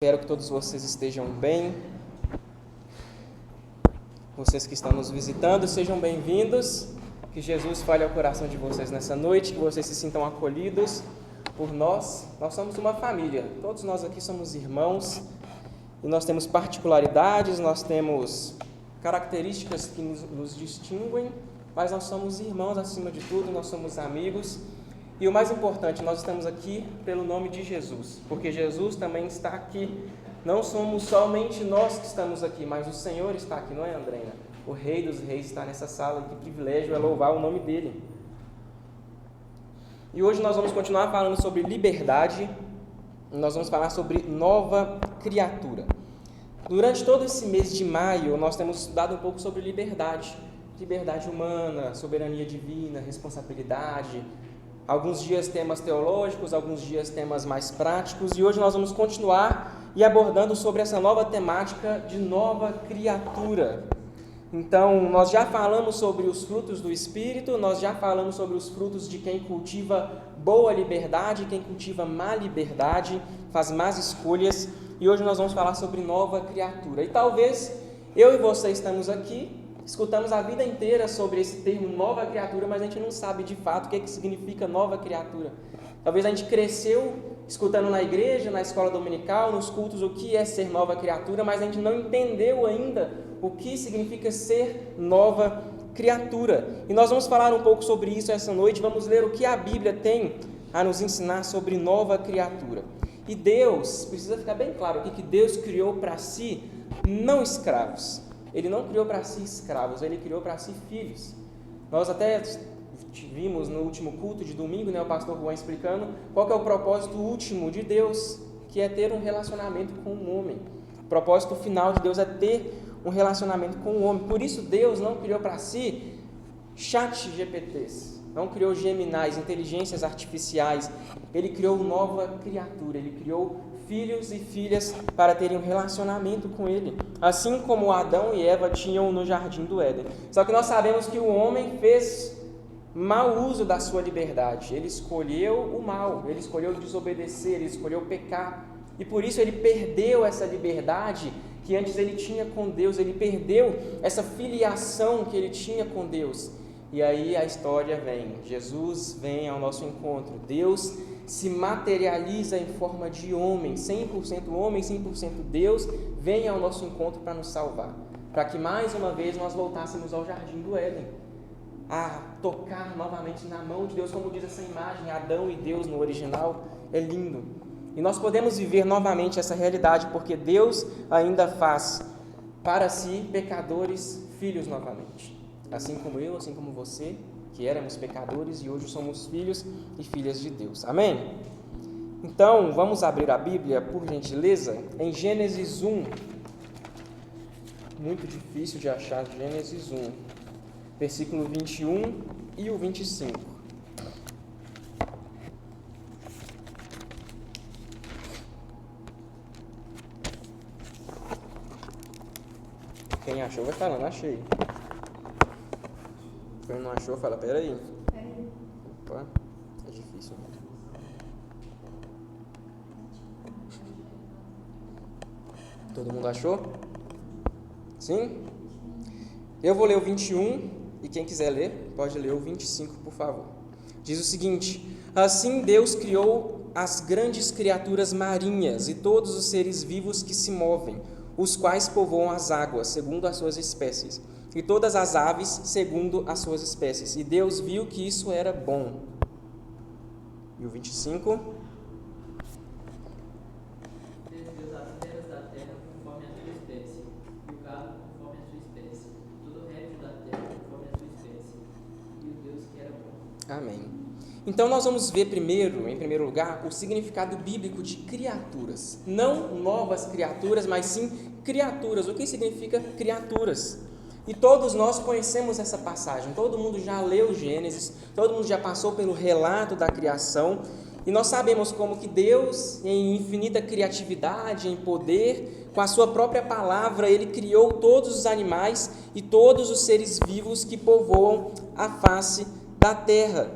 Espero que todos vocês estejam bem. Vocês que estão nos visitando, sejam bem-vindos. Que Jesus fale ao coração de vocês nessa noite, que vocês se sintam acolhidos por nós. Nós somos uma família, todos nós aqui somos irmãos e nós temos particularidades, nós temos características que nos distinguem, mas nós somos irmãos acima de tudo, nós somos amigos. E o mais importante, nós estamos aqui pelo nome de Jesus, porque Jesus também está aqui. Não somos somente nós que estamos aqui, mas o Senhor está aqui, não é, Andreina? O Rei dos Reis está nessa sala, que privilégio é louvar o nome dele. E hoje nós vamos continuar falando sobre liberdade, nós vamos falar sobre nova criatura. Durante todo esse mês de maio, nós temos estudado um pouco sobre liberdade humana, soberania divina, responsabilidade. Alguns dias temas teológicos, alguns dias temas mais práticos, e hoje nós vamos continuar abordando sobre essa nova temática de nova criatura. Então, nós já falamos sobre os frutos do Espírito, nós já falamos sobre os frutos de quem cultiva boa liberdade, quem cultiva má liberdade, faz más escolhas, e hoje nós vamos falar sobre nova criatura. E talvez eu e você estamos aqui, escutamos a vida inteira sobre esse termo nova criatura, mas a gente não sabe de fato o que significa nova criatura. Talvez a gente cresceu escutando na igreja, na escola dominical, nos cultos, o que é ser nova criatura, mas a gente não entendeu ainda o que significa ser nova criatura. E nós vamos falar um pouco sobre isso essa noite, vamos ler o que a Bíblia tem a nos ensinar sobre nova criatura. E Deus, precisa ficar bem claro aqui, que Deus criou para si não escravos. Ele não criou para si escravos, ele criou para si filhos. Nós até vimos no último culto de domingo, o pastor Juan explicando qual que é o propósito último de Deus, que é ter um relacionamento com o homem. O propósito final de Deus é ter um relacionamento com o homem. Por isso Deus não criou para si chat GPTs, não criou Geminais, inteligências artificiais. Ele criou nova criatura, ele criou filhos e filhas para terem um relacionamento com Ele, assim como Adão e Eva tinham no jardim do Éden. Só que nós sabemos que o homem fez mau uso da sua liberdade, ele escolheu o mal, ele escolheu desobedecer, ele escolheu pecar, e por isso ele perdeu essa liberdade que antes ele tinha com Deus, ele perdeu essa filiação que ele tinha com Deus. E aí a história vem, Jesus vem ao nosso encontro, Deus se materializa em forma de homem, 100% homem, 100% Deus, vem ao nosso encontro para nos salvar, para que mais uma vez nós voltássemos ao jardim do Éden, a tocar novamente na mão de Deus, como diz essa imagem, Adão e Deus no original, é lindo. E nós podemos viver novamente essa realidade, porque Deus ainda faz para si pecadores filhos novamente, assim como eu, assim como você, que éramos pecadores e hoje somos filhos e filhas de Deus. Amém? Então, vamos abrir a Bíblia, por gentileza, em Gênesis 1. Muito difícil de achar Gênesis 1. Versículo 21 e o 25. Quem achou vai falando, achei. Quem não achou, fala, peraí. Opa, é difícil. Todo mundo achou? Sim? Eu vou ler o 21 e quem quiser ler, pode ler o 25, por favor. Diz o seguinte: assim Deus criou as grandes criaturas marinhas e todos os seres vivos que se movem, os quais povoam as águas, segundo as suas espécies, e todas as aves segundo as suas espécies. E Deus viu que isso era bom. E o 25? Fez Deus as feras da terra conforme a sua espécie, e o gado conforme a sua espécie, todo o réptil da terra conforme a sua espécie. E o Deus que era bom. Amém. Então nós vamos ver em primeiro lugar, o significado bíblico de criaturas. Não novas criaturas, mas sim criaturas. O que significa criaturas? E todos nós conhecemos essa passagem, todo mundo já leu Gênesis, todo mundo já passou pelo relato da criação, e nós sabemos como que Deus, em infinita criatividade, em poder, com a sua própria palavra, Ele criou todos os animais e todos os seres vivos que povoam a face da terra.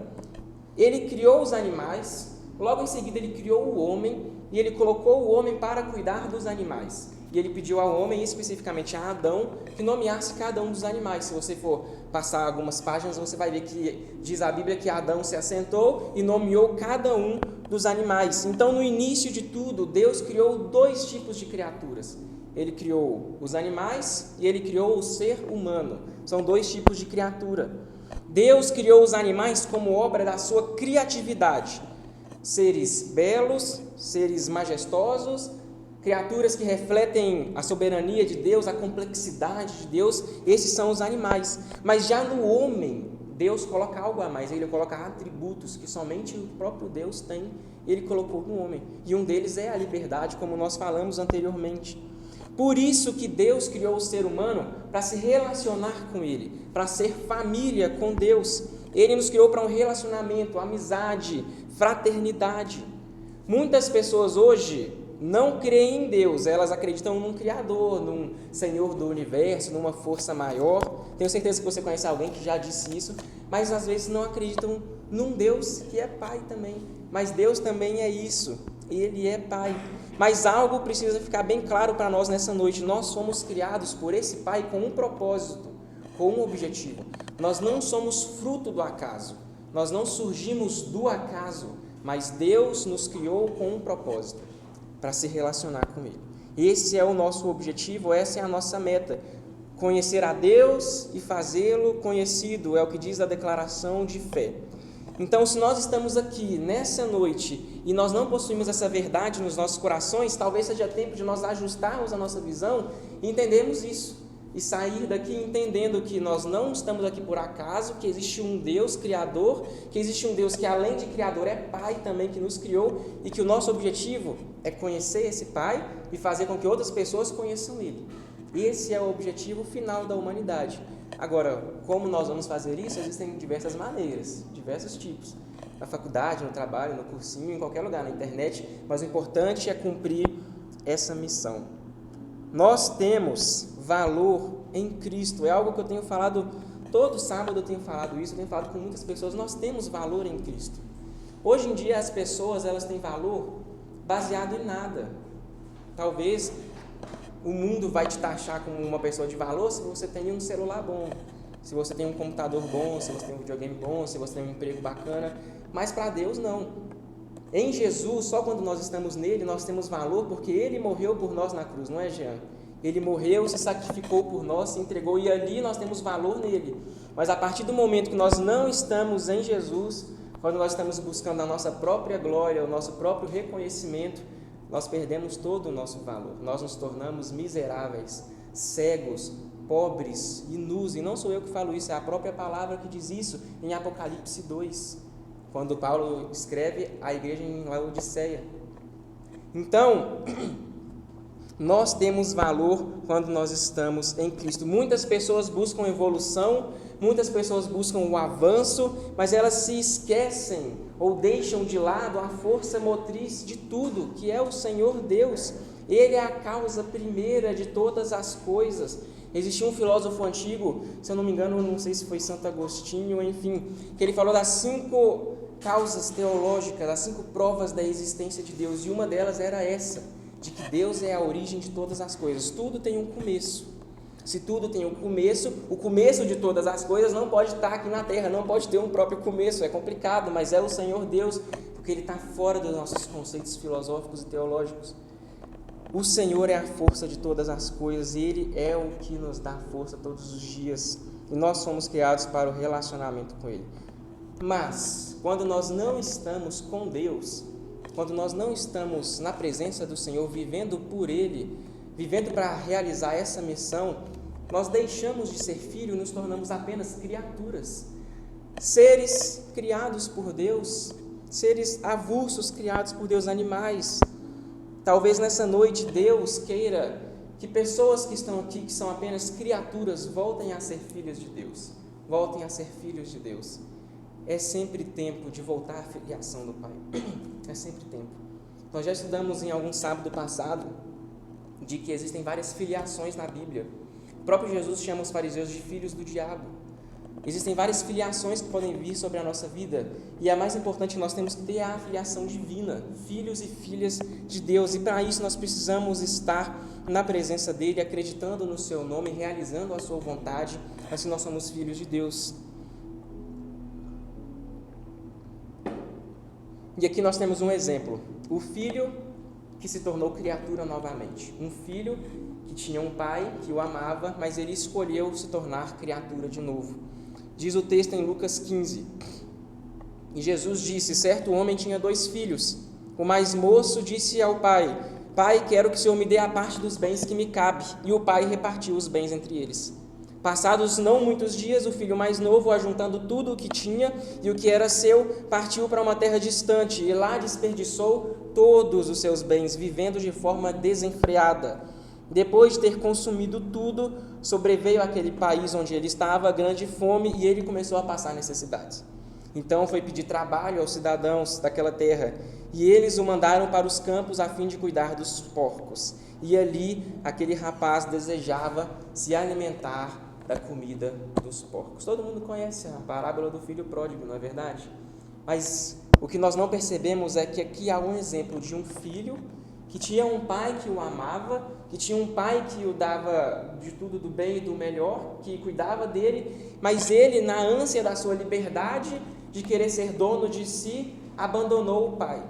Ele criou os animais, logo em seguida Ele criou o homem, e Ele colocou o homem para cuidar dos animais. E Ele pediu ao homem, especificamente a Adão, que nomeasse cada um dos animais. Se você for passar algumas páginas, você vai ver que diz a Bíblia que Adão se assentou e nomeou cada um dos animais. Então, no início de tudo, Deus criou 2 tipos de criaturas. Ele criou os animais e Ele criou o ser humano. São 2 tipos de criatura. Deus criou os animais como obra da sua criatividade. Seres belos, seres majestosos, criaturas que refletem a soberania de Deus, a complexidade de Deus. Esses são os animais. Mas já no homem, Deus coloca algo a mais. Ele coloca atributos que somente o próprio Deus tem. Ele colocou no homem. E um deles é a liberdade, como nós falamos anteriormente. Por isso que Deus criou o ser humano para se relacionar com Ele, para ser família com Deus. Ele nos criou para um relacionamento, amizade, fraternidade. Muitas pessoas hoje não creem em Deus, elas acreditam num Criador, num Senhor do Universo, numa força maior. Tenho certeza que você conhece alguém que já disse isso, mas às vezes não acreditam num Deus que é Pai também. Mas Deus também é isso, Ele é Pai. Mas algo precisa ficar bem claro para nós nessa noite. Nós somos criados por esse Pai com um propósito, com um objetivo. Nós não somos fruto do acaso. Nós não surgimos do acaso, mas Deus nos criou com um propósito, para se relacionar com Ele. Esse é o nosso objetivo, essa é a nossa meta. Conhecer a Deus e fazê-lo conhecido, é o que diz a declaração de fé. Então, se nós estamos aqui nessa noite e nós não possuímos essa verdade nos nossos corações, talvez seja tempo de nós ajustarmos a nossa visão e entendermos isso. E sair daqui entendendo que nós não estamos aqui por acaso, que existe um Deus Criador, que existe um Deus que além de Criador é Pai também, que nos criou, e que o nosso objetivo é conhecer esse Pai e fazer com que outras pessoas conheçam Ele. Esse é o objetivo final da humanidade. Agora, como nós vamos fazer isso? Existem diversas maneiras, diversos tipos. Na faculdade, no trabalho, no cursinho, em qualquer lugar, na internet, mas o importante é cumprir essa missão. Nós temos valor em Cristo. É algo que eu tenho falado, todo sábado eu tenho falado isso, eu tenho falado com muitas pessoas. Nós temos valor em Cristo. Hoje em dia as pessoas, elas têm valor baseado em nada. Talvez o mundo vai te taxar como uma pessoa de valor se você tem um celular bom, se você tem um computador bom, se você tem um videogame bom, se você tem um emprego bacana, mas para Deus não. Em Jesus, só quando nós estamos nele, nós temos valor, porque Ele morreu por nós na cruz, não é, Jean? Ele morreu, se sacrificou por nós, se entregou, e ali nós temos valor nele. Mas a partir do momento que nós não estamos em Jesus, quando nós estamos buscando a nossa própria glória, o nosso próprio reconhecimento, nós perdemos todo o nosso valor. Nós nos tornamos miseráveis, cegos, pobres e nus. E não sou eu que falo isso, é a própria palavra que diz isso em Apocalipse 2, quando Paulo escreve à igreja em Laodiceia. Então, nós temos valor quando nós estamos em Cristo. Muitas pessoas buscam evolução, muitas pessoas buscam o avanço, mas elas se esquecem ou deixam de lado a força motriz de tudo, que é o Senhor Deus. Ele é a causa primeira de todas as coisas. Existia um filósofo antigo, se eu não me engano, não sei se foi Santo Agostinho, enfim, que ele falou das 5 causas teológicas, das 5 provas da existência de Deus, e uma delas era essa, de que Deus é a origem de todas as coisas. Tudo tem um começo. Se tudo tem um começo, o começo de todas as coisas não pode estar aqui na Terra, não pode ter um próprio começo, é complicado, mas é o Senhor Deus, porque Ele está fora dos nossos conceitos filosóficos e teológicos. O Senhor é a força de todas as coisas, Ele é o que nos dá força todos os dias, e nós somos criados para o relacionamento com Ele. Mas, quando nós não estamos com Deus, quando nós não estamos na presença do Senhor, vivendo por Ele, vivendo para realizar essa missão, nós deixamos de ser filho e nos tornamos apenas criaturas, seres criados por Deus, seres avulsos criados por Deus, animais. Talvez nessa noite Deus queira que pessoas que estão aqui, que são apenas criaturas, voltem a ser filhos de Deus, voltem a ser filhos de Deus. É sempre tempo de voltar à filiação do Pai, é sempre tempo. Nós já estudamos em algum sábado passado de que existem várias filiações na Bíblia. O próprio Jesus chama os fariseus de filhos do diabo. Existem várias filiações que podem vir sobre a nossa vida, e a mais importante, nós temos que ter a filiação divina, filhos e filhas de Deus, e para isso nós precisamos estar na presença dele, acreditando no seu nome, realizando a sua vontade, assim nós somos filhos de Deus. E aqui nós temos um exemplo, o filho que se tornou criatura novamente, um filho que tinha um pai que o amava, mas ele escolheu se tornar criatura de novo. Diz o texto em Lucas 15, e Jesus disse: certo homem tinha 2 filhos. O mais moço disse ao pai: pai, quero que o Senhor me dê a parte dos bens que me cabe. E o pai repartiu os bens entre eles. Passados não muitos dias, o filho mais novo, ajuntando tudo o que tinha e o que era seu, partiu para uma terra distante e lá desperdiçou todos os seus bens, vivendo de forma desenfreada. Depois de ter consumido tudo, sobreveio àquele país onde ele estava grande fome e ele começou a passar necessidades. Então foi pedir trabalho aos cidadãos daquela terra, e eles o mandaram para os campos a fim de cuidar dos porcos. E ali aquele rapaz desejava se alimentar da comida dos porcos. Todo mundo conhece a parábola do filho pródigo, não é verdade? Mas o que nós não percebemos é que aqui há um exemplo de um filho que tinha um pai que o amava, que tinha um pai que o dava de tudo do bem e do melhor, que cuidava dele, mas ele, na ânsia da sua liberdade, de querer ser dono de si, abandonou o pai.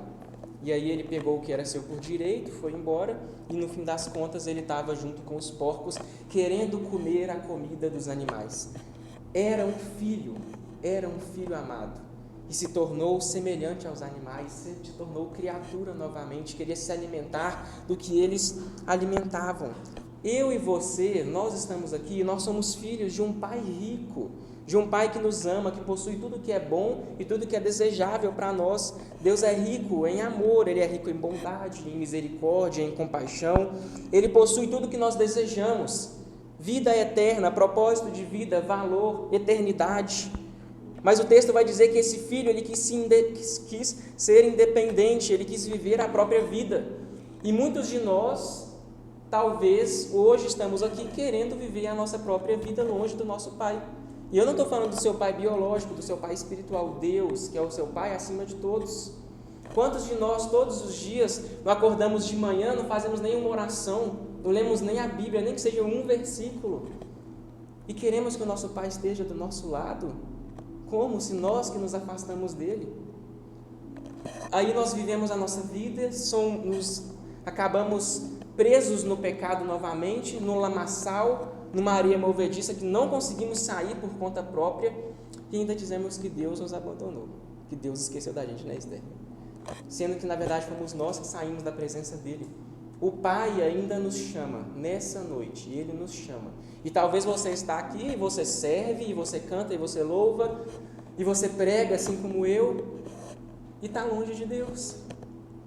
E aí ele pegou o que era seu por direito, foi embora, e no fim das contas ele estava junto com os porcos, querendo comer a comida dos animais. Era um filho amado. E se tornou semelhante aos animais, se tornou criatura novamente, queria se alimentar do que eles alimentavam. Eu e você, nós estamos aqui, nós somos filhos de um pai rico, de um pai que nos ama, que possui tudo que é bom e tudo que é desejável para nós. Deus é rico em amor, Ele é rico em bondade, em misericórdia, em compaixão. Ele possui tudo que nós desejamos, vida eterna, propósito de vida, valor, eternidade. Mas o texto vai dizer que esse filho, ele quis ser independente, ele quis viver a própria vida. E muitos de nós, talvez, hoje estamos aqui querendo viver a nossa própria vida longe do nosso pai. E eu não estou falando do seu pai biológico, do seu pai espiritual, Deus, que é o seu pai acima de todos. Quantos de nós, todos os dias, não acordamos de manhã, não fazemos nenhuma oração, não lemos nem a Bíblia, nem que seja um versículo, e queremos que o nosso pai esteja do nosso lado? Como se nós que nos afastamos dele? Aí nós vivemos a nossa vida, acabamos presos no pecado novamente, no lamaçal, numa areia movediça que não conseguimos sair por conta própria, e ainda dizemos que Deus nos abandonou, que Deus esqueceu da gente, né, Esther? Sendo que na verdade fomos nós que saímos da presença dele. O Pai ainda nos chama nessa noite, Ele nos chama. E talvez você está aqui, e você serve, e você canta, e você louva, e você prega assim como eu, e está longe de Deus.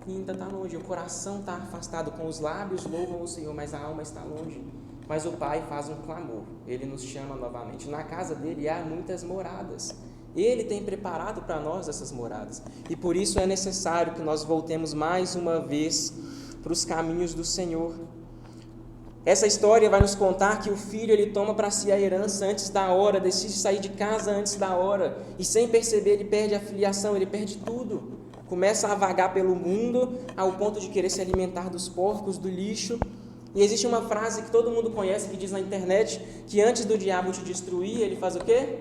E ainda está longe, o coração está afastado, com os lábios louvam o Senhor, mas a alma está longe. Mas o Pai faz um clamor, Ele nos chama novamente. Na casa dele há muitas moradas. Ele tem preparado para nós essas moradas. E por isso é necessário que nós voltemos mais uma vez para os caminhos do Senhor. Essa história vai nos contar que o filho ele toma para si a herança antes da hora, decide sair de casa antes da hora, e sem perceber ele perde a filiação, ele perde tudo. Começa a vagar pelo mundo ao ponto de querer se alimentar dos porcos, do lixo. E existe uma frase que todo mundo conhece, que diz na internet, que antes do diabo te destruir, ele faz o quê?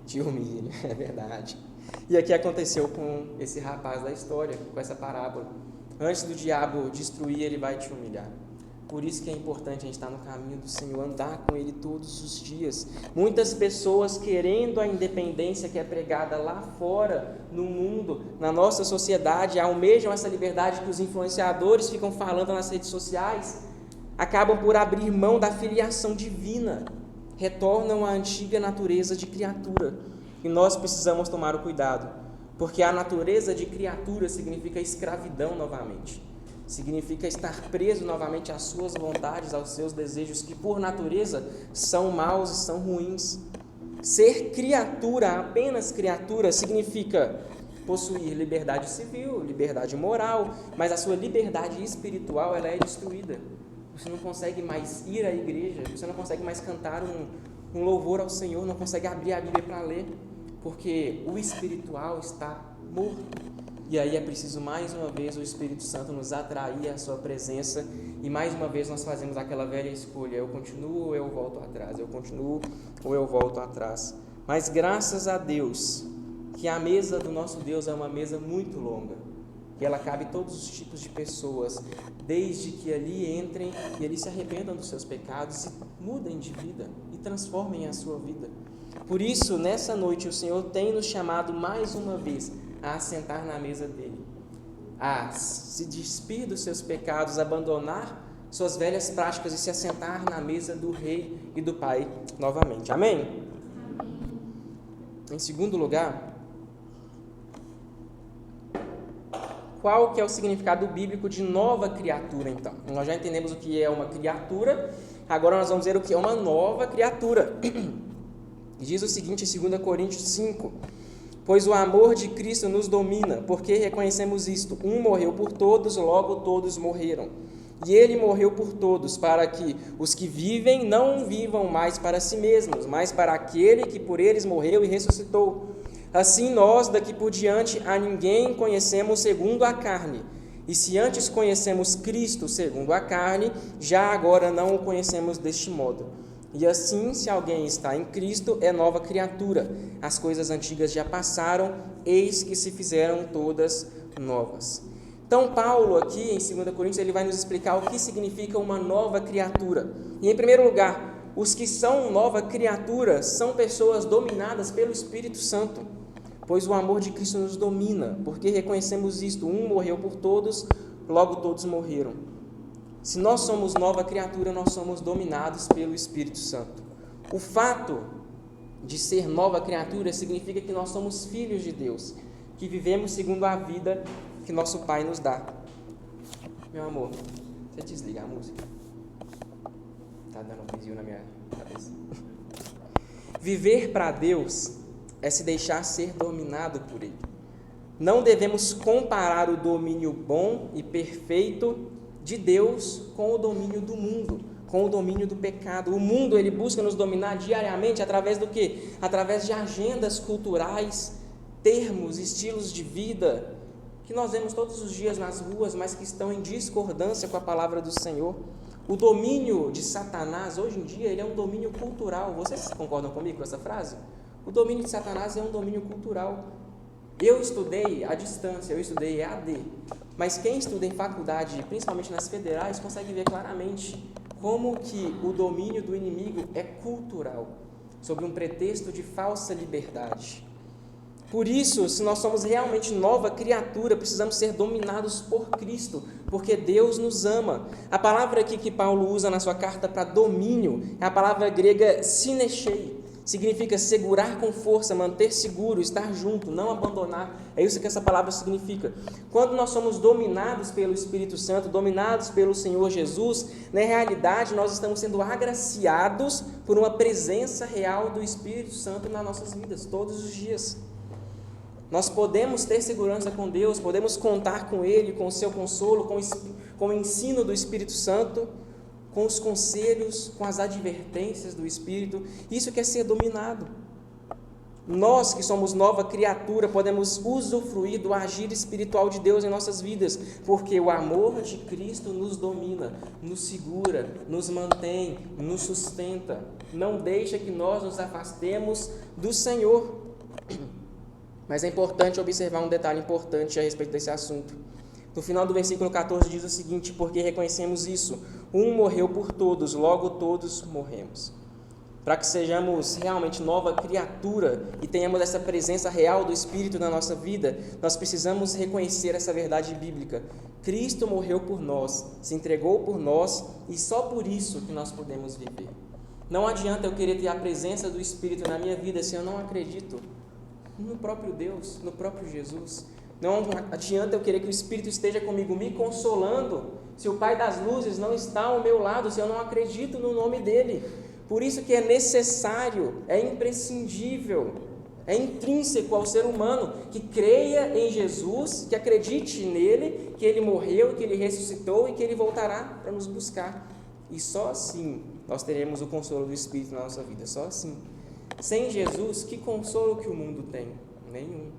Te humilha, é verdade. E aqui aconteceu com esse rapaz da história, com essa parábola. Antes do diabo destruir, ele vai te humilhar. Por isso que é importante a gente estar no caminho do Senhor, andar com Ele todos os dias. Muitas pessoas querendo a independência que é pregada lá fora, no mundo, na nossa sociedade, almejam essa liberdade que os influenciadores ficam falando nas redes sociais, acabam por abrir mão da filiação divina, retornam à antiga natureza de criatura. E nós precisamos tomar o cuidado, porque a natureza de criatura significa escravidão novamente. Significa estar preso novamente às suas vontades, aos seus desejos, que por natureza são maus e são ruins. Ser criatura, apenas criatura, significa possuir liberdade civil, liberdade moral, mas a sua liberdade espiritual ela é destruída. Você não consegue mais ir à igreja, você não consegue mais cantar um louvor ao Senhor, não consegue abrir a Bíblia para ler, porque o espiritual está morto. E aí é preciso mais uma vez o Espírito Santo nos atrair à sua presença, e mais uma vez nós fazemos aquela velha escolha: eu continuo ou eu volto atrás, eu continuo ou eu volto atrás. Mas graças a Deus que a mesa do nosso Deus é uma mesa muito longa, que ela cabe todos os tipos de pessoas, desde que ali entrem e ali se arrependam dos seus pecados e mudem de vida e transformem a sua vida. Por isso, nessa noite, o Senhor tem nos chamado mais uma vez a assentar na mesa dele, a se despir dos seus pecados, abandonar suas velhas práticas e se assentar na mesa do Rei e do Pai novamente. Amém? Em segundo lugar, qual que é o significado bíblico de nova criatura, então? Nós já entendemos o que é uma criatura, agora nós vamos ver o que é uma nova criatura. Diz o seguinte em 2 Coríntios 5: pois o amor de Cristo nos domina, porque reconhecemos isto: um morreu por todos, logo todos morreram. E ele morreu por todos, para que os que vivem não vivam mais para si mesmos, mas para aquele que por eles morreu e ressuscitou. Assim nós, daqui por diante, a ninguém conhecemos segundo a carne. E se antes conhecemos Cristo segundo a carne, já agora não o conhecemos deste modo. E assim, se alguém está em Cristo, é nova criatura. As coisas antigas já passaram, eis que se fizeram todas novas. Então, Paulo aqui em 2 Coríntios, ele vai nos explicar o que significa uma nova criatura. E em primeiro lugar, os que são nova criatura são pessoas dominadas pelo Espírito Santo. Pois o amor de Cristo nos domina, porque reconhecemos isto: um morreu por todos, logo todos morreram. Se nós somos nova criatura, nós somos dominados pelo Espírito Santo. O fato de ser nova criatura significa que nós somos filhos de Deus, que vivemos segundo a vida que nosso Pai nos dá. Meu amor, você desliga a música? Tá dando um vizio na minha cabeça. Viver para Deus é se deixar ser dominado por Ele. Não devemos comparar o domínio bom e perfeito de Deus com o domínio do mundo, com o domínio do pecado. O mundo, ele busca nos dominar diariamente através do quê? Através de agendas culturais, termos, estilos de vida, que nós vemos todos os dias nas ruas, mas que estão em discordância com a palavra do Senhor. O domínio de Satanás, hoje em dia, ele é um domínio cultural. Vocês concordam comigo com essa frase? O domínio de Satanás é um domínio cultural. Eu estudei à distância, eu estudei EAD, mas quem estuda em faculdade, principalmente nas federais, consegue ver claramente como que o domínio do inimigo é cultural, sob um pretexto de falsa liberdade. Por isso, se nós somos realmente nova criatura, precisamos ser dominados por Cristo, porque Deus nos ama. A palavra aqui que Paulo usa na sua carta para domínio é a palavra grega synechei. Significa segurar com força, manter seguro, estar junto, não abandonar. É isso que essa palavra significa. Quando nós somos dominados pelo Espírito Santo, dominados pelo Senhor Jesus, na realidade nós estamos sendo agraciados por uma presença real do Espírito Santo nas nossas vidas, todos os dias. Nós podemos ter segurança com Deus, podemos contar com Ele, com o seu consolo, com o ensino do Espírito Santo, com os conselhos, com as advertências do Espírito. Isso quer ser dominado. Nós que somos nova criatura podemos usufruir do agir espiritual de Deus em nossas vidas, porque o amor de Cristo nos domina, nos segura, nos mantém, nos sustenta, não deixa que nós nos afastemos do Senhor. Mas é importante observar um detalhe importante a respeito desse assunto. No final do versículo 14 diz o seguinte: porque reconhecemos isso, um morreu por todos, logo todos morremos. Para que sejamos realmente nova criatura e tenhamos essa presença real do Espírito na nossa vida, nós precisamos reconhecer essa verdade bíblica. Cristo morreu por nós, se entregou por nós, e só por isso que nós podemos viver. Não adianta eu querer ter a presença do Espírito na minha vida se eu não acredito no próprio Deus, no próprio Jesus. Não adianta eu querer que o Espírito esteja comigo me consolando se o Pai das luzes não está ao meu lado, se eu não acredito no nome dEle. Por isso que é necessário, é imprescindível, é intrínseco ao ser humano que creia em Jesus, que acredite nele, que Ele morreu, que Ele ressuscitou e que Ele voltará para nos buscar. E só assim nós teremos o consolo do Espírito na nossa vida, só assim. Sem Jesus, que consolo que o mundo tem? Nenhum.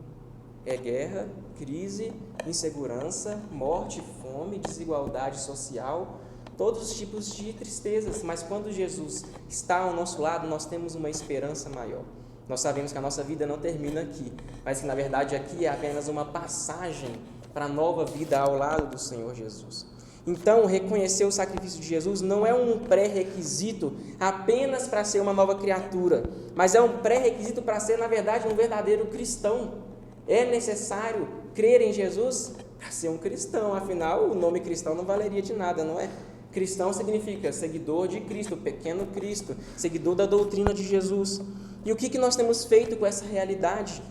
É guerra, crise, insegurança, morte, fome, desigualdade social, todos os tipos de tristezas. Mas quando Jesus está ao nosso lado, nós temos uma esperança maior. Nós sabemos que a nossa vida não termina aqui, mas que na verdade aqui é apenas uma passagem para a nova vida ao lado do Senhor Jesus. Então, reconhecer o sacrifício de Jesus não é um pré-requisito apenas para ser uma nova criatura, mas é um pré-requisito para ser, na verdade, um verdadeiro cristão. É necessário crer em Jesus para ser um cristão, afinal, o nome cristão não valeria de nada, não é? Cristão significa seguidor de Cristo, pequeno Cristo, seguidor da doutrina de Jesus. E o que nós temos feito com essa realidade?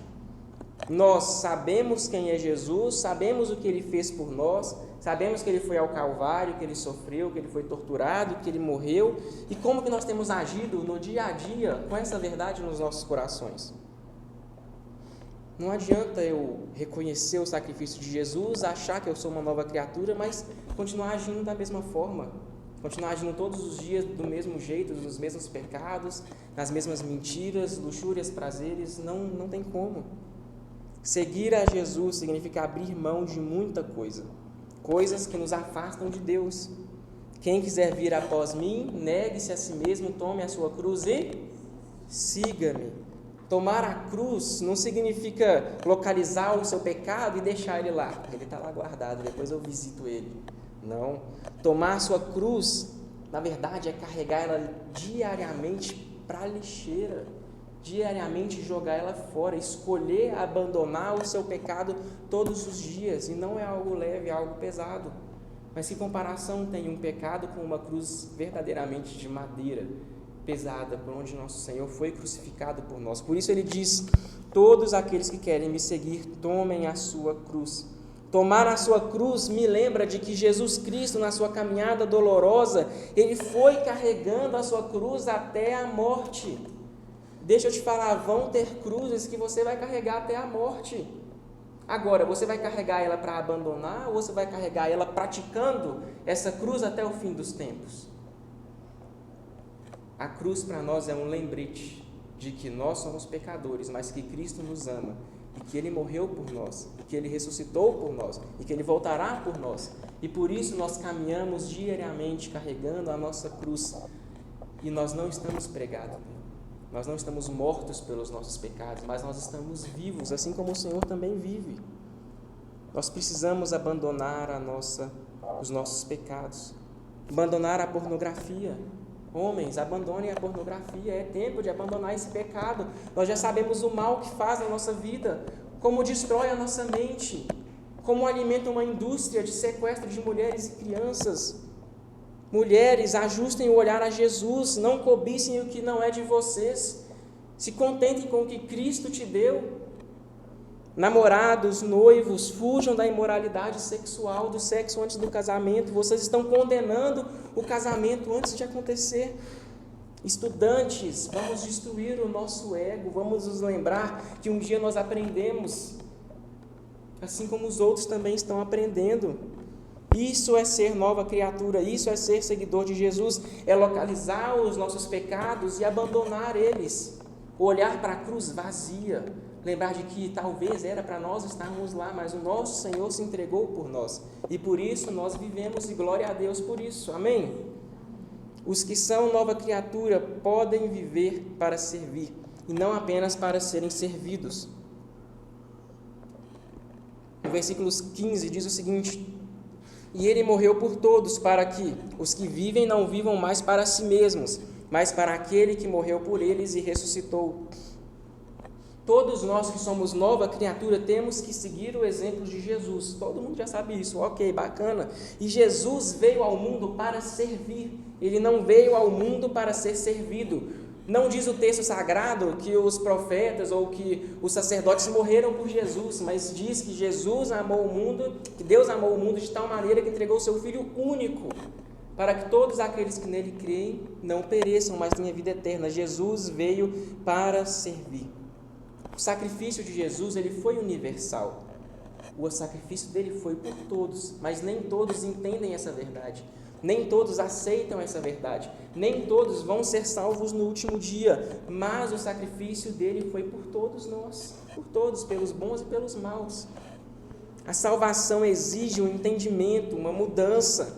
Nós sabemos quem é Jesus, sabemos o que Ele fez por nós, sabemos que Ele foi ao Calvário, que Ele sofreu, que Ele foi torturado, que Ele morreu, e como que nós temos agido no dia a dia com essa verdade nos nossos corações? Não adianta eu reconhecer o sacrifício de Jesus, achar que eu sou uma nova criatura, mas continuar agindo da mesma forma, continuar agindo todos os dias do mesmo jeito, nos mesmos pecados, nas mesmas mentiras, luxúrias, prazeres, não tem como. Seguir a Jesus significa abrir mão de muita coisa, coisas que nos afastam de Deus. Quem quiser vir após mim, negue-se a si mesmo, tome a sua cruz e siga-me. Tomar a cruz não significa localizar o seu pecado e deixar ele lá. Ele está lá guardado, depois eu visito ele. Não. Tomar a sua cruz, na verdade, é carregar ela diariamente para a lixeira. Diariamente jogar ela fora, escolher abandonar o seu pecado todos os dias. E não é algo leve, é algo pesado. Mas que comparação tem um pecado com uma cruz verdadeiramente de madeira, pesada, por onde nosso Senhor foi crucificado por nós. Por isso ele diz: todos aqueles que querem me seguir, tomem a sua cruz. Tomar a sua cruz me lembra de que Jesus Cristo, na sua caminhada dolorosa, ele foi carregando a sua cruz até a morte. Deixa eu te falar, vão ter cruzes que você vai carregar até a morte. Agora, você vai carregar ela para abandonar ou você vai carregar ela praticando essa cruz até o fim dos tempos? A cruz para nós é um lembrete de que nós somos pecadores, mas que Cristo nos ama e que Ele morreu por nós, e que Ele ressuscitou por nós e que Ele voltará por nós. E por isso nós caminhamos diariamente carregando a nossa cruz e nós não estamos pregados. Nós não estamos mortos pelos nossos pecados, mas nós estamos vivos, assim como o Senhor também vive. Nós precisamos abandonar os nossos pecados, abandonar a pornografia. Homens, abandonem a pornografia, é tempo de abandonar esse pecado. Nós já sabemos o mal que faz na nossa vida, como destrói a nossa mente, como alimenta uma indústria de sequestro de mulheres e crianças. Mulheres, ajustem o olhar a Jesus, não cobicem o que não é de vocês, se contentem com o que Cristo te deu. Namorados, noivos, fujam da imoralidade sexual, do sexo antes do casamento. Vocês estão condenando o casamento antes de acontecer. Estudantes, vamos destruir o nosso ego, vamos nos lembrar que um dia nós aprendemos, assim como os outros também estão aprendendo. Isso é ser nova criatura, isso é ser seguidor de Jesus, é localizar os nossos pecados e abandonar eles, olhar para a cruz vazia, lembrar de que talvez era para nós estarmos lá, mas o nosso Senhor se entregou por nós, e por isso nós vivemos, e glória a Deus por isso, amém? Os que são nova criatura podem viver para servir, e não apenas para serem servidos. No versículo 15 diz o seguinte: e ele morreu por todos, para que os que vivem não vivam mais para si mesmos, mas para aquele que morreu por eles e ressuscitou. Todos nós que somos nova criatura temos que seguir o exemplo de Jesus. Todo mundo já sabe isso, ok, bacana. E Jesus veio ao mundo para servir, ele não veio ao mundo para ser servido. Não diz o texto sagrado que os profetas ou que os sacerdotes morreram por Jesus, mas diz que Jesus amou o mundo, que Deus amou o mundo de tal maneira que entregou o seu Filho único, para que todos aqueles que nele creem não pereçam, mas tenham vida eterna. Jesus veio para servir. O sacrifício de Jesus, ele foi universal. O sacrifício dele foi por todos, mas nem todos entendem essa verdade. Nem todos aceitam essa verdade. Nem todos vão ser salvos no último dia. Mas o sacrifício dele foi por todos nós. Por todos, pelos bons e pelos maus. A salvação exige um entendimento, uma mudança.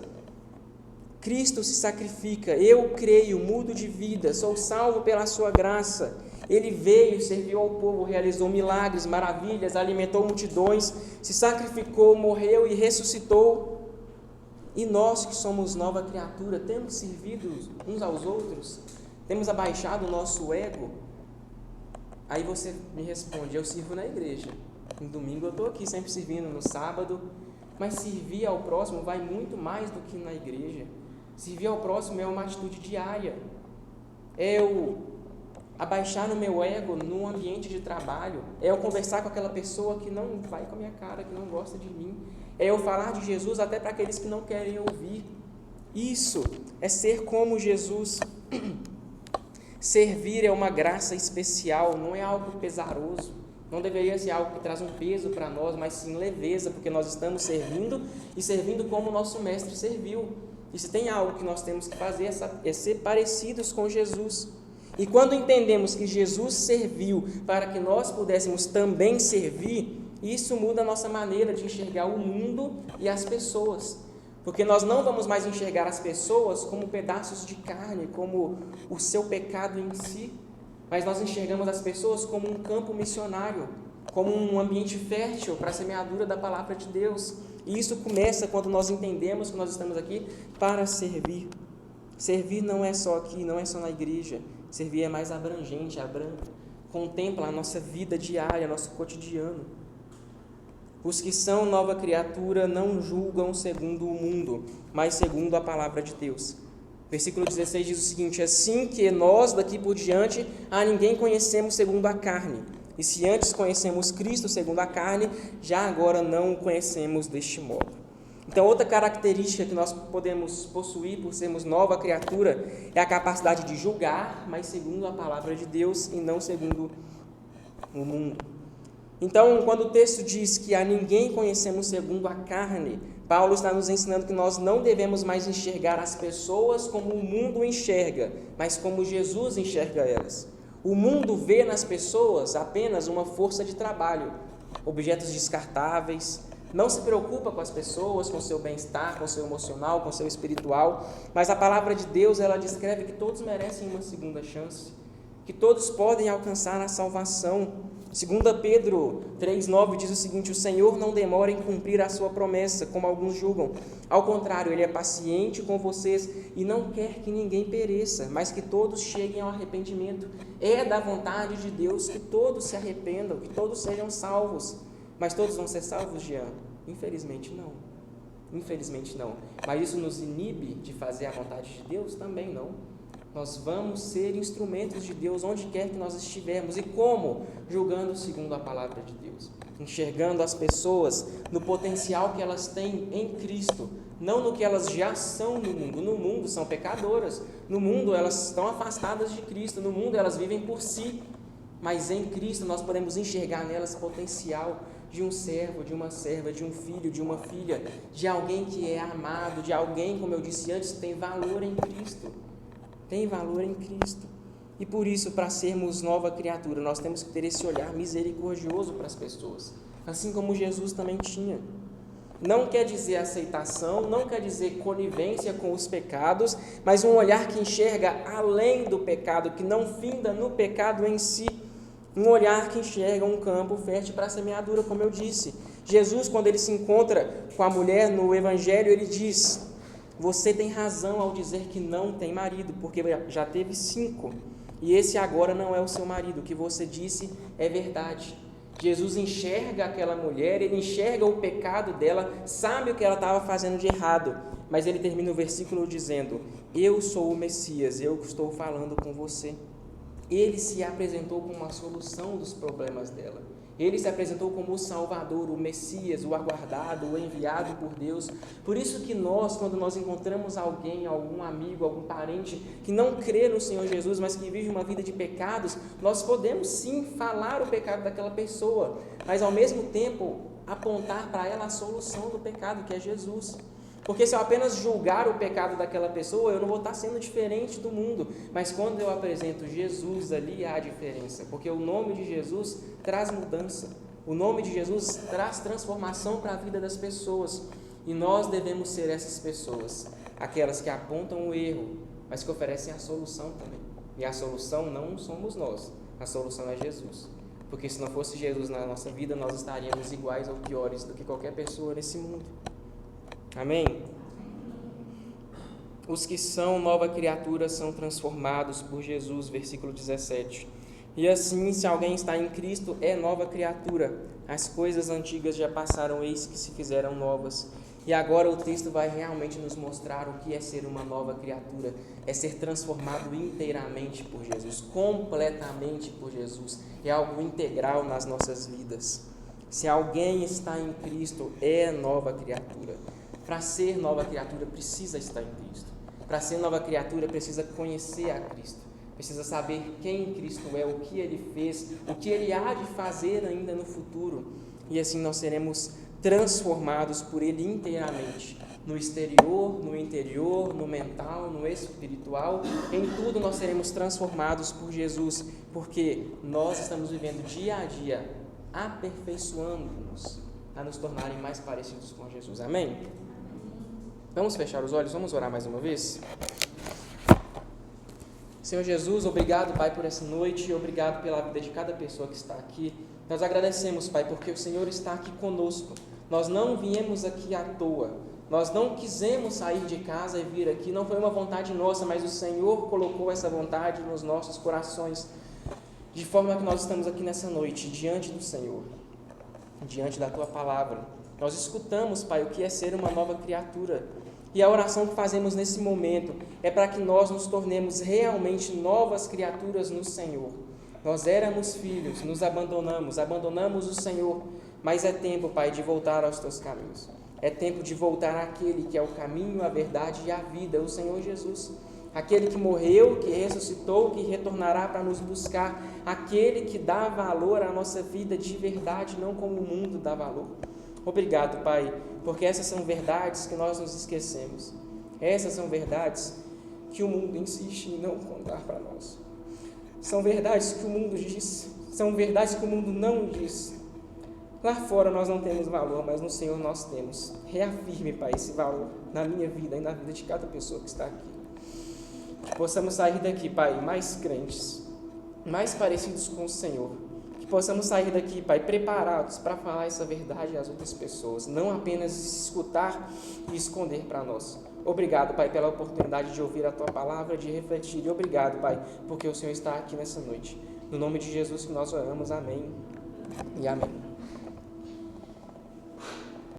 Cristo se sacrifica. Eu creio, mudo de vida, sou salvo pela sua graça. Ele veio, serviu ao povo, realizou milagres, maravilhas, alimentou multidões, se sacrificou, morreu e ressuscitou. E nós que somos nova criatura, temos servido uns aos outros? Temos abaixado o nosso ego? Aí você me responde, eu sirvo na igreja. No domingo eu estou aqui sempre servindo, no sábado. Mas servir ao próximo vai muito mais do que na igreja. Servir ao próximo é uma atitude diária. É eu abaixar no meu ego no ambiente de trabalho. É eu conversar com aquela pessoa que não vai com a minha cara, que não gosta de mim. É eu falar de Jesus até para aqueles que não querem ouvir. Isso é ser como Jesus. Servir é uma graça especial, não é algo pesaroso. Não deveria ser algo que traz um peso para nós, mas sim leveza, porque nós estamos servindo e servindo como o nosso mestre serviu. E se tem algo que nós temos que fazer é ser parecidos com Jesus. E quando entendemos que Jesus serviu para que nós pudéssemos também servir, isso muda a nossa maneira de enxergar o mundo e as pessoas. Porque nós não vamos mais enxergar as pessoas como pedaços de carne, como o seu pecado em si, mas nós enxergamos as pessoas como um campo missionário, como um ambiente fértil para a semeadura da palavra de Deus. E isso começa quando nós entendemos que nós estamos aqui para servir. Servir não é só aqui, não é só na igreja. Servir é mais abrangente, contempla a nossa vida diária, nosso cotidiano. Os que são nova criatura não julgam segundo o mundo, mas segundo a palavra de Deus. Versículo 16 diz o seguinte: assim que nós daqui por diante a ninguém conhecemos segundo a carne. E se antes conhecemos Cristo segundo a carne, já agora não o conhecemos deste modo. Então, outra característica que nós podemos possuir por sermos nova criatura é a capacidade de julgar, mas segundo a palavra de Deus e não segundo o mundo. Então, quando o texto diz que a ninguém conhecemos segundo a carne, Paulo está nos ensinando que nós não devemos mais enxergar as pessoas como o mundo enxerga, mas como Jesus enxerga elas. O mundo vê nas pessoas apenas uma força de trabalho, objetos descartáveis, não se preocupa com as pessoas, com o seu bem-estar, com o seu emocional, com o seu espiritual, mas a palavra de Deus, ela descreve que todos merecem uma segunda chance, que todos podem alcançar a salvação. 2 Pedro 3,9 diz o seguinte: o Senhor não demora em cumprir a sua promessa, como alguns julgam. Ao contrário, Ele é paciente com vocês e não quer que ninguém pereça, mas que todos cheguem ao arrependimento. É da vontade de Deus que todos se arrependam, que todos sejam salvos. Mas todos vão ser salvos, Jean? Infelizmente não. Infelizmente não. Mas isso nos inibe de fazer a vontade de Deus? Também não. Nós vamos ser instrumentos de Deus onde quer que nós estivermos. E como? Julgando segundo a palavra de Deus. Enxergando as pessoas no potencial que elas têm em Cristo. Não no que elas já são no mundo. No mundo são pecadoras. No mundo elas estão afastadas de Cristo. No mundo elas vivem por si. Mas em Cristo nós podemos enxergar nelas potencial de um servo, de uma serva, de um filho, de uma filha. De alguém que é amado. De alguém, como eu disse antes, que tem valor em Cristo. Tem valor em Cristo. E por isso, para sermos nova criatura, nós temos que ter esse olhar misericordioso para as pessoas, assim como Jesus também tinha. Não quer dizer aceitação, não quer dizer conivência com os pecados, mas um olhar que enxerga além do pecado, que não finda no pecado em si. Um olhar que enxerga um campo fértil para a semeadura, como eu disse. Jesus, quando ele se encontra com a mulher no Evangelho, ele diz: você tem razão ao dizer que não tem marido, porque já teve 5, e esse agora não é o seu marido. O que você disse é verdade. Jesus enxerga aquela mulher, ele enxerga o pecado dela, sabe o que ela estava fazendo de errado, mas ele termina o versículo dizendo: eu sou o Messias, eu que estou falando com você. Ele se apresentou como a solução dos problemas dela. Ele se apresentou como o Salvador, o Messias, o aguardado, o enviado por Deus. Por isso que nós, quando nós encontramos alguém, algum amigo, algum parente que não crê no Senhor Jesus, mas que vive uma vida de pecados, nós podemos sim falar o pecado daquela pessoa, mas ao mesmo tempo apontar para ela a solução do pecado, que é Jesus. Porque se eu apenas julgar o pecado daquela pessoa, eu não vou estar sendo diferente do mundo. Mas quando eu apresento Jesus, ali há diferença. Porque o nome de Jesus traz mudança. O nome de Jesus traz transformação para a vida das pessoas. E nós devemos ser essas pessoas. Aquelas que apontam o erro, mas que oferecem a solução também. E a solução não somos nós. A solução é Jesus. Porque se não fosse Jesus na nossa vida, nós estaríamos iguais ou piores do que qualquer pessoa nesse mundo. Amém? Os que são nova criatura são transformados por Jesus, versículo 17. E assim, se alguém está em Cristo, é nova criatura. As coisas antigas já passaram, eis que se fizeram novas. E agora o texto vai realmente nos mostrar o que é ser uma nova criatura. É ser transformado inteiramente por Jesus, completamente por Jesus. É algo integral nas nossas vidas. Se alguém está em Cristo, é nova criatura. Para ser nova criatura, precisa estar em Cristo. Para ser nova criatura, precisa conhecer a Cristo. Precisa saber quem Cristo é, o que Ele fez, o que Ele há de fazer ainda no futuro. E assim nós seremos transformados por Ele inteiramente. No exterior, no interior, no mental, no espiritual. Em tudo nós seremos transformados por Jesus. Porque nós estamos vivendo dia a dia, aperfeiçoando-nos a nos tornarem mais parecidos com Jesus. Amém? Vamos fechar os olhos, vamos orar mais uma vez? Senhor Jesus, obrigado, Pai, por essa noite e obrigado pela vida de cada pessoa que está aqui. Nós agradecemos, Pai, porque o Senhor está aqui conosco. Nós não viemos aqui à toa. Nós não quisemos sair de casa e vir aqui. Não foi uma vontade nossa, mas o Senhor colocou essa vontade nos nossos corações. De forma que nós estamos aqui nessa noite, diante do Senhor, diante da Tua Palavra. Nós escutamos, Pai, o que é ser uma nova criatura. E a oração que fazemos nesse momento é para que nós nos tornemos realmente novas criaturas no Senhor. Nós éramos filhos, nos abandonamos o Senhor, mas é tempo, Pai, de voltar aos Teus caminhos. É tempo de voltar àquele que é o caminho, a verdade e a vida, o Senhor Jesus. Aquele que morreu, que ressuscitou, que retornará para nos buscar. Aquele que dá valor à nossa vida de verdade, não como o mundo dá valor. Obrigado, Pai, porque essas são verdades que nós nos esquecemos. Essas são verdades que o mundo insiste em não contar para nós. São verdades que o mundo diz, são verdades que o mundo não diz. Lá fora nós não temos valor, mas no Senhor nós temos. Reafirme, Pai, esse valor na minha vida e na vida de cada pessoa que está aqui. Que possamos sair daqui, Pai, mais crentes, mais parecidos com o Senhor. Que possamos sair daqui, Pai, preparados para falar essa verdade às outras pessoas, não apenas escutar e esconder para nós. Obrigado, Pai, pela oportunidade de ouvir a Tua Palavra, de refletir. E obrigado, Pai, porque o Senhor está aqui nessa noite. No nome de Jesus que nós oramos. Amém e amém.